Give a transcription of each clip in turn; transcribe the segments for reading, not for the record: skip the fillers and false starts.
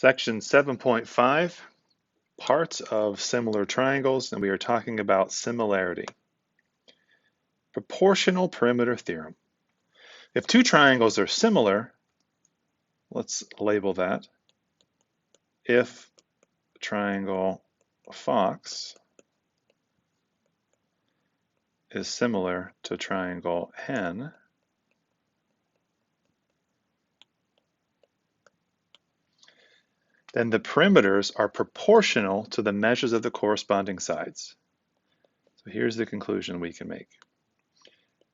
Section 7.5, parts of similar triangles, and we are talking about similarity. Proportional perimeter theorem. If two triangles are similar, let's label that. If triangle Fox is similar to triangle Hen, then the perimeters are proportional to the measures of the corresponding sides. So here's the conclusion we can make.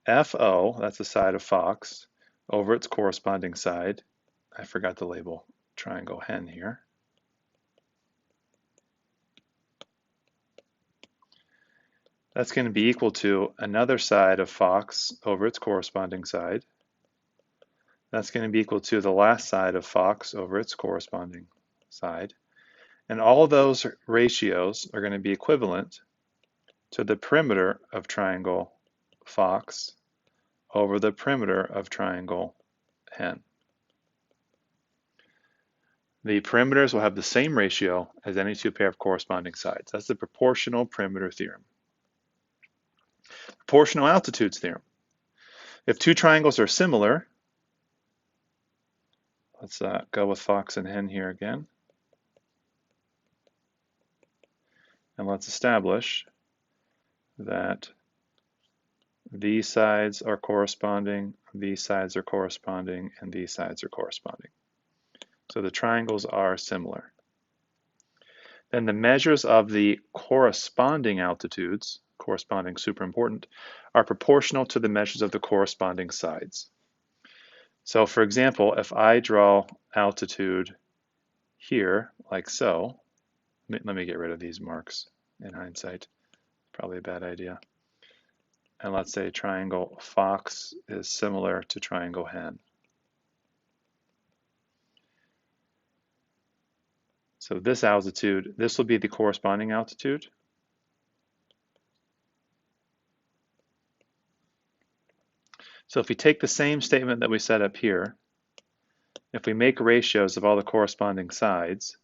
FO, that's the side of Fox, over its corresponding side. I forgot to label triangle Hen here. That's going to be equal to another side of Fox over its corresponding side. That's going to be equal to the last side of Fox over its corresponding side. And all those ratios are going to be equivalent to the perimeter of triangle Fox over the perimeter of triangle Hen. The perimeters will have the same ratio as any two pair of corresponding sides. That's the proportional perimeter theorem. Proportional altitudes theorem. If two triangles are similar, let's go with Fox and Hen here again. And let's establish that these sides are corresponding, these sides are corresponding, and these sides are corresponding. So the triangles are similar. Then the measures of the corresponding altitudes, corresponding super important, are proportional to the measures of the corresponding sides. So for example, if I draw altitude here, like so, let me get rid of these marks in hindsight, probably a bad idea. And let's say triangle Fox is similar to triangle Hen. So this altitude, this will be the corresponding altitude. So if we take the same statement that we set up here, if we make ratios of all the corresponding sides,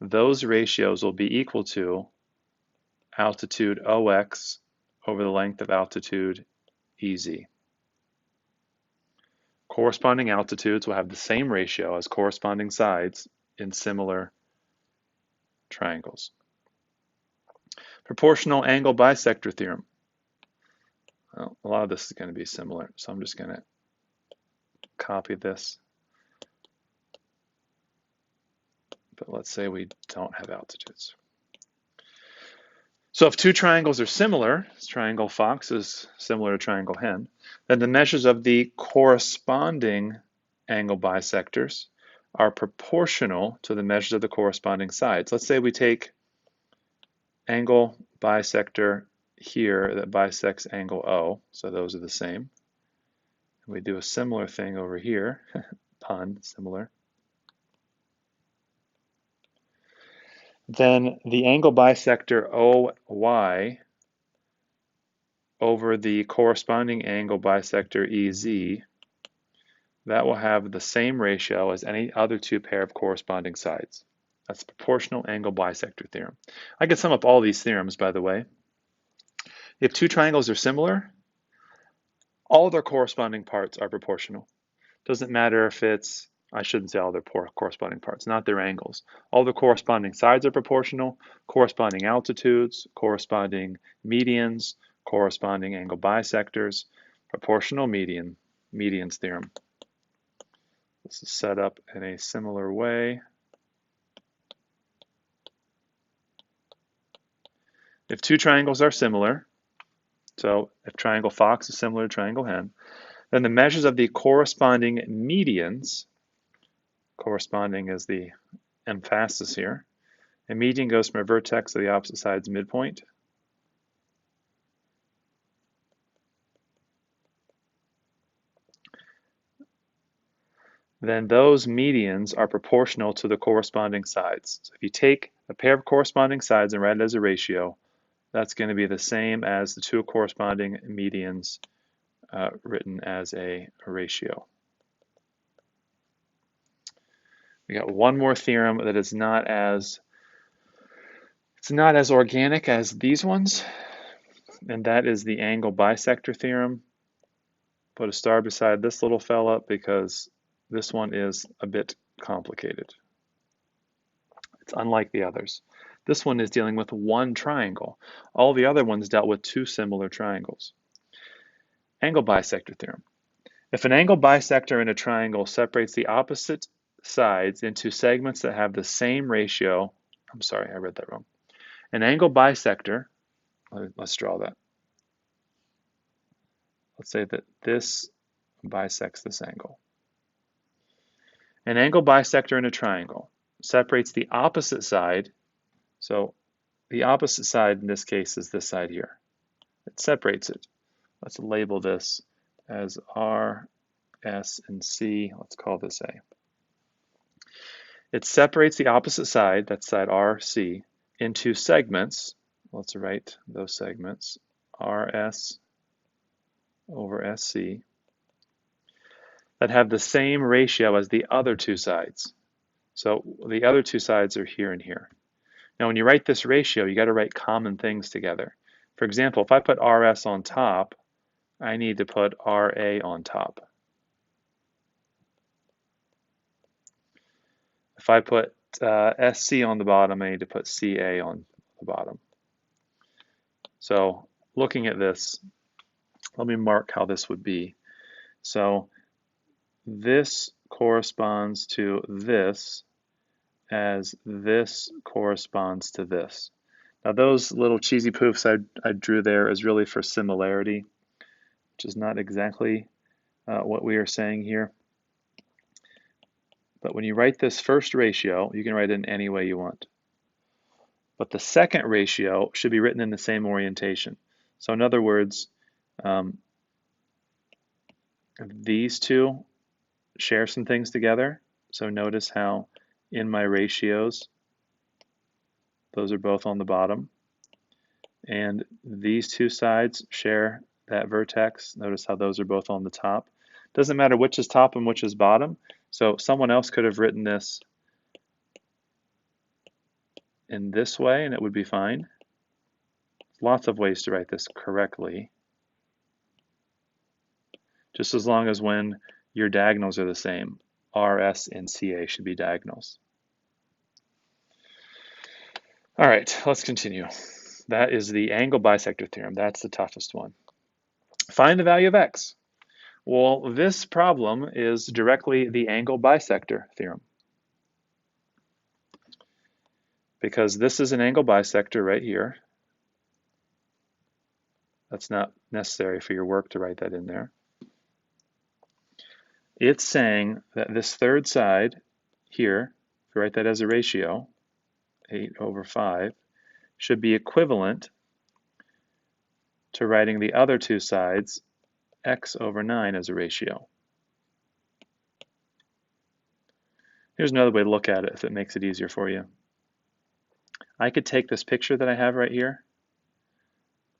those ratios will be equal to altitude OX over the length of altitude EZ. Corresponding altitudes will have the same ratio as corresponding sides in similar triangles. Proportional angle bisector theorem. Well, a lot of this is going to be similar, so I'm just going to copy this. But let's say we don't have altitudes. So if two triangles are similar, triangle Fox is similar to triangle Hen, then the measures of the corresponding angle bisectors are proportional to the measures of the corresponding sides. Let's say we take angle bisector here that bisects angle O, so those are the same. We do a similar thing over here, pun, similar. Then the angle bisector OY over the corresponding angle bisector EZ, that will have the same ratio as any other two pair of corresponding sides. That's the proportional angle bisector theorem. I could sum up all these theorems, by the way. If two triangles are similar, all their corresponding parts are proportional. Doesn't matter if it's, I shouldn't say all their corresponding parts, not their angles. All the corresponding sides are proportional, corresponding altitudes, corresponding medians, corresponding angle bisectors, proportional medians theorem. This is set up in a similar way. If two triangles are similar, so if triangle Fox is similar to triangle Hen, then the measures of the corresponding medians, corresponding is the emphasis here, a median goes from a vertex to the opposite side's midpoint. Then those medians are proportional to the corresponding sides. So if you take a pair of corresponding sides and write it as a ratio, that's going to be the same as the two corresponding medians written as a ratio. We got one more theorem that is not as organic as these ones, and that is the angle bisector theorem. Put a star beside this little fella because this one is a bit complicated. It's unlike the others. This one is dealing with one triangle. All the other ones dealt with two similar triangles. Angle bisector theorem. If an angle bisector in a triangle separates the opposite sides into segments that have the same ratio, I'm sorry, I read that wrong. An angle bisector, let's draw that. Let's say that this bisects this angle. An angle bisector in a triangle separates the opposite side, so the opposite side in this case is this side here. It separates it. Let's label this as R, S, and C. Let's call this A. It separates the opposite side, that's side RC, into segments. Let's write those segments, RS over SC, that have the same ratio as the other two sides. So the other two sides are here and here. Now when you write this ratio, you got to write common things together. For example, if I put RS on top, I need to put RA on top. If I put SC on the bottom, I need to put CA on the bottom. So looking at this, let me mark how this would be. So this corresponds to this as this corresponds to this. Now those little cheesy poofs I drew there is really for similarity, which is not exactly what we are saying here. But when you write this first ratio, you can write it in any way you want. But the second ratio should be written in the same orientation. So in other words, these two share some things together. So notice how in my ratios, those are both on the bottom. And these two sides share that vertex. Notice how those are both on the top. Doesn't matter which is top and which is bottom. So someone else could have written this in this way and it would be fine. Lots of ways to write this correctly. Just as long as when your diagonals are the same, RS and CA should be diagonals. All right, let's continue. That is the angle bisector theorem. That's the toughest one. Find the value of x. Well, this problem is directly the angle bisector theorem. Because this is an angle bisector right here. That's not necessary for your work to write that in there. It's saying that this third side here, if you write that as a ratio, 8 over 5, should be equivalent to writing the other two sides, x over 9, as a ratio. Here's another way to look at it if it makes it easier for you. I could take this picture that I have right here,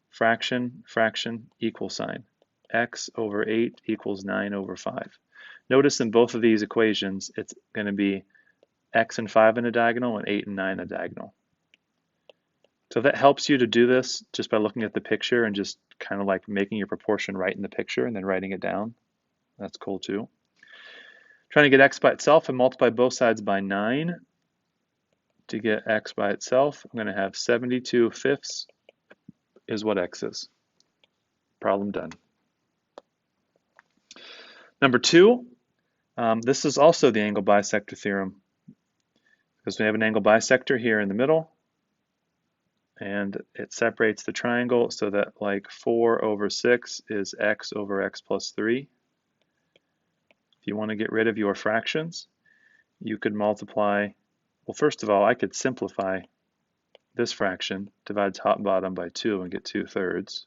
fraction, fraction, equal sign. X over 8 equals 9 over 5. Notice in both of these equations, it's going to be x and 5 in a diagonal and 8 and 9 in a diagonal. So that helps you to do this just by looking at the picture and just kind of like making your proportion right in the picture and then writing it down. That's cool too. Trying to get x by itself and multiply both sides by 9. To get x by itself, I'm going to have 72 fifths is what x is. Problem done. Number 2, this is also the angle bisector theorem because we have an angle bisector here in the middle and it separates the triangle so that like 4 over 6 is x over x plus 3. If you want to get rid of your fractions, you could multiply, well, first of all, I could simplify this fraction, divide top and bottom by 2 and get 2/3.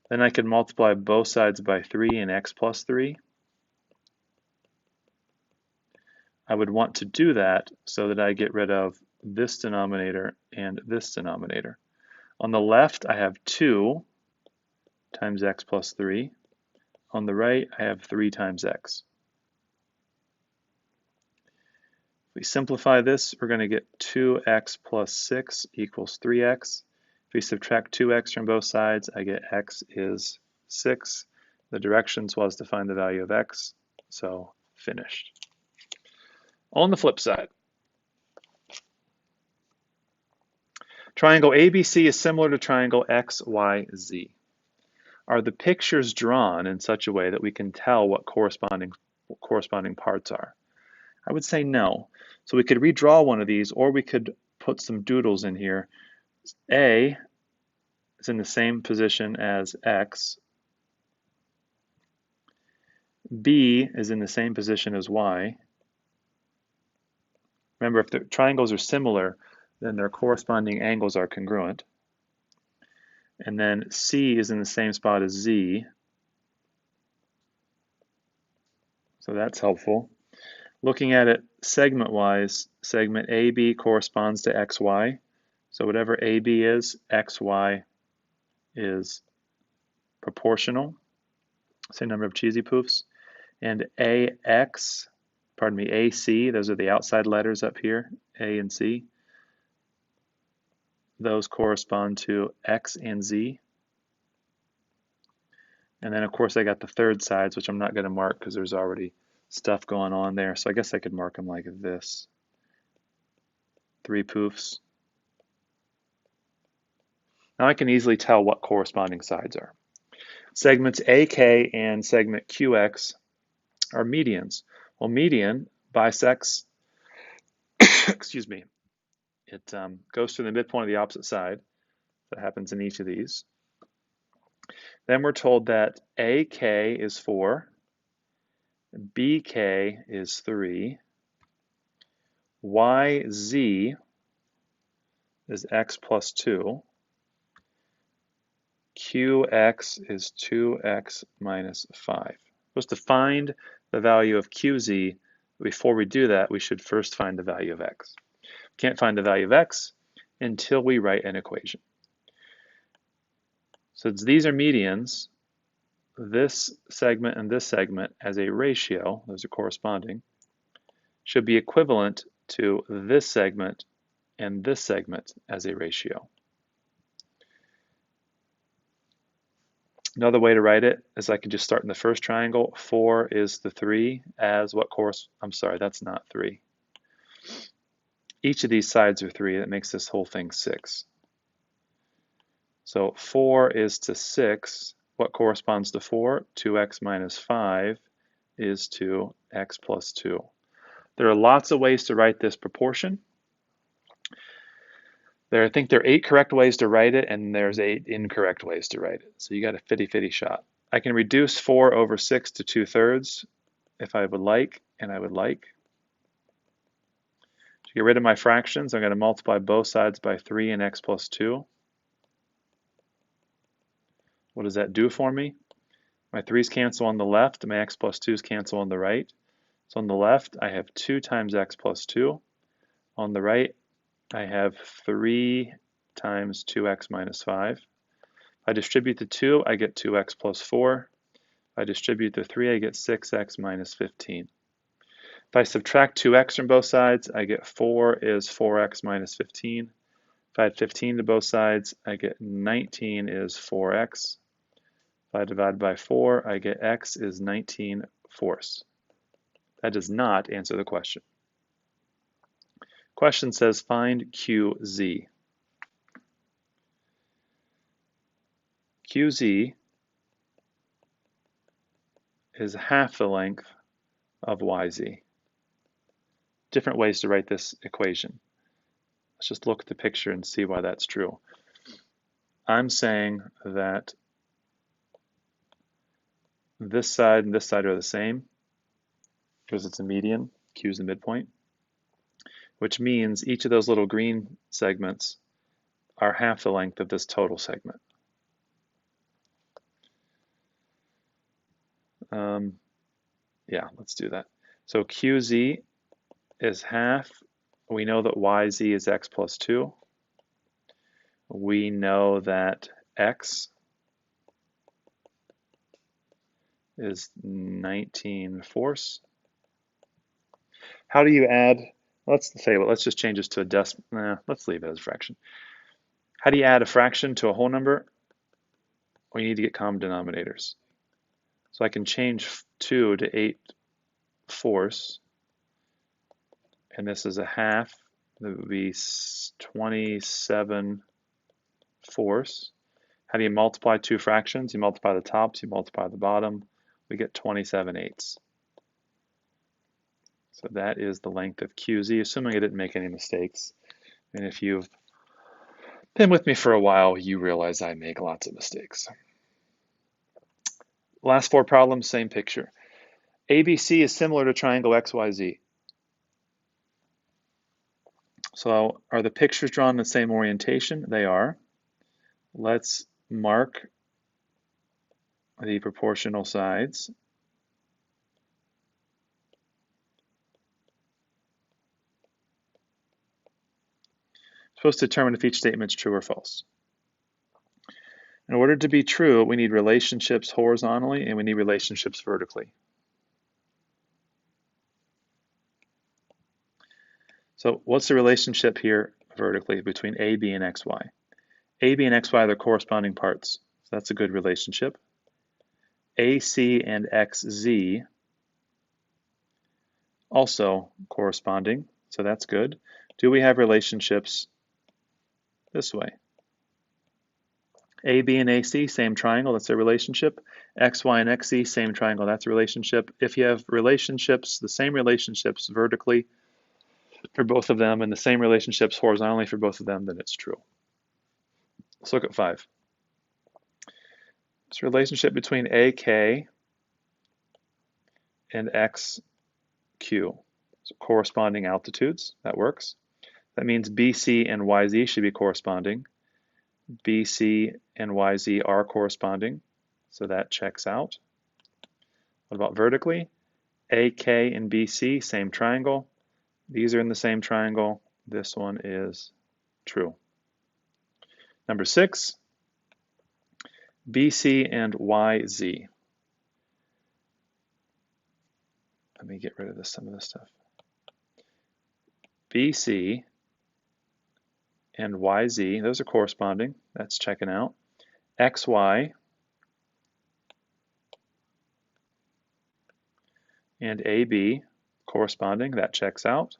Then I could multiply both sides by 3 and x plus 3. I would want to do that so that I get rid of this denominator and this denominator. On the left, I have 2 times x plus 3. On the right, I have 3 times x. If we simplify this, we're going to get 2x plus 6 equals 3x. If we subtract 2x from both sides, I get x is 6. The directions was to find the value of x, so finished. On the flip side, triangle ABC is similar to triangle XYZ. Are the pictures drawn in such a way that we can tell what corresponding parts are? I would say no. So we could redraw one of these, or we could put some doodles in here. A is in the same position as X. B is in the same position as Y. Remember, if the triangles are similar, then their corresponding angles are congruent. And then C is in the same spot as Z. So that's helpful. Looking at it segment-wise, segment AB corresponds to XY. So whatever AB is, XY is proportional. Same number of cheesy poofs. And AC, those are the outside letters up here, A and C. Those correspond to X and Z. And then, of course, I got the third sides, which I'm not going to mark because there's already stuff going on there. So I guess I could mark them like this. 3 poofs. Now I can easily tell what corresponding sides are. Segments AK and segment QX are medians. Well, median bisects, excuse me, it goes through the midpoint of the opposite side. That happens in each of these. Then we're told that AK is 4, BK is 3, YZ is x plus 2, QX is 2x minus 5. We're supposed to find the value of QZ. Before we do that, we should first find the value of x. We can't find the value of x until we write an equation. So these are medians. This segment and this segment as a ratio, those are corresponding, should be equivalent to this segment and this segment as a ratio. Another way to write it is I could just start in the first triangle. 4 is the 3 as what I'm sorry, that's not 3. Each of these sides are 3. That makes this whole thing 6. So 4 is to 6. What corresponds to 4? 2x minus 5 is to x plus 2. There are lots of ways to write this proportion. I think there are 8 correct ways to write it, and there's 8 incorrect ways to write it. So you got a 50-50 shot. I can reduce 4 over 6 to 2/3 if I would like, and I would like. To get rid of my fractions, I'm going to multiply both sides by 3 and x plus 2. What does that do for me? My 3's cancel on the left, my x plus 2's cancel on the right. So on the left, I have 2 times x plus 2. On the right, I have 3 times 2x minus 5. If I distribute the 2, I get 2x plus 4. If I distribute the 3, I get 6x minus 15. If I subtract 2x from both sides, I get 4 is 4x minus 15. If I add 15 to both sides, I get 19 is 4x. If I divide by 4, I get x is 19/4. That does not answer the question. Question says find QZ. QZ is half the length of YZ. Different ways to write this equation. Let's just look at the picture and see why that's true. I'm saying that this side and this side are the same because it's a median. Q is the midpoint, which means each of those little green segments are half the length of this total segment. Yeah, let's do that. So QZ is half. We know that YZ is x plus 2. We know that x is 19/4. How do you add Let's say, well, let's just change this to a decimal. Let's leave it as a fraction. How do you add a fraction to a whole number? Well, you need to get common denominators. So I can change 2 to 8/4, and this is a half. That would be 27/4. How do you multiply two fractions? You multiply the tops, you multiply the bottom. We get 27/8. So that is the length of QZ, assuming I didn't make any mistakes. And if you've been with me for a while, you realize I make lots of mistakes. Last four problems, same picture. ABC is similar to triangle XYZ. So are the pictures drawn in the same orientation? They are. Let's mark the proportional sides. Supposed to determine if each statement is true or false. In order to be true, we need relationships horizontally and we need relationships vertically. So what's the relationship here vertically between A, B, and XY? A, B, and XY are their corresponding parts. So that's a good relationship. AC and XZ also corresponding, so that's good. Do we have relationships this way? AB and AC, same triangle, that's a relationship. XY and XZ, same triangle, that's a relationship. If you have relationships, the same relationships vertically for both of them and the same relationships horizontally for both of them, then it's true. Let's look at 5. It's a relationship between AK and XQ. So corresponding altitudes, that works. That means BC and YZ should be corresponding. BC and YZ are corresponding, so that checks out. What about vertically? AK and BC, same triangle. These are in the same triangle. This one is true. Number 6, BC and YZ. Let me get rid of some of this stuff. BC and YZ, those are corresponding. That's checking out. XY and AB corresponding. That checks out.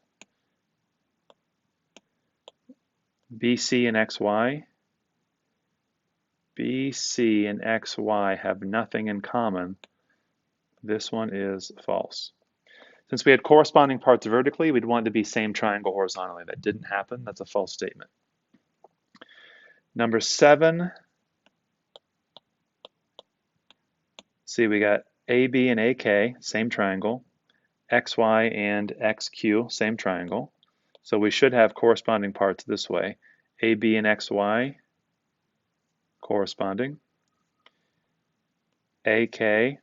BC and XY. BC and XY have nothing in common. This one is false. Since we had corresponding parts vertically, we'd want it to be same triangle horizontally. That didn't happen. That's a false statement. Number 7. See, we got AB and AK, same triangle. XY and XQ, same triangle. So we should have corresponding parts this way. AB and XY corresponding. AK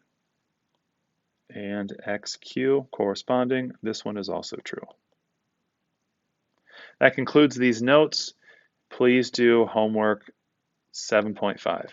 and XQ corresponding. This one is also true. That concludes these notes. Please do homework 7.5.